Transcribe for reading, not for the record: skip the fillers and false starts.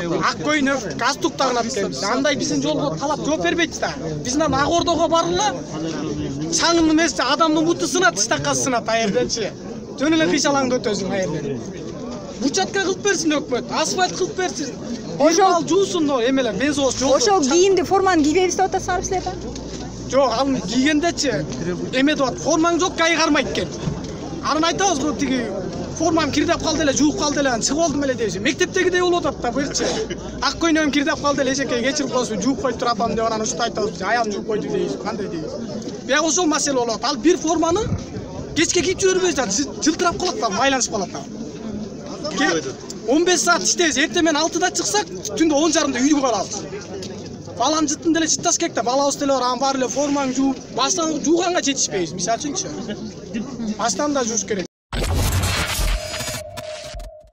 Ак көйнөк, галстук тагынат келебиз. Андай биздин жолго талап жооп бербейт да. Биз мына Ак Ордого барыла. Чаңын эмес, адамдын буту сынат, тиштакка сынат аердечи. Жөн эле кыйшалаңды өтөсүң аерде. Учатка кылып берсин өкмөт, асфальт кылып берсин. Ошол жуусун эмелер, бензоос жол. Ошол кийимди, форманы кийбейбиз деп атасыңар силер да? Жок, аны кийгендечи эме деп формаң жок, кай кармайт экен. Анан айтабыз го тиги формам кирдеп калды эле, жууп калды эле, чыгып алдым эле дейбиз. Мектептегидей болуп атат да быйыкчы. Ак көйнөгүм кирдеп калды эле, эжекей кечирип коесуң, жууп коюп туруп апам деп анан ушунта айтабыз. Аям жууп койду дейбиз, кандай дейбиз. Бияк ошол маселе болот. Ал бир форманы кечке кийип жүрбөйбүз да, жылтырап калат да, майланышып калат да. 15 саат иштейбиз, эртең менен 6-да чыксак, түндө 10:30-да үйдө калабыз. Балам жыттын деле жытташ керек да, балабыз деле бар, анан баары эле формаң жууп, баштан жууганга жетишпейбиз, мисалы үчүнчү. Баштан да жууш керек.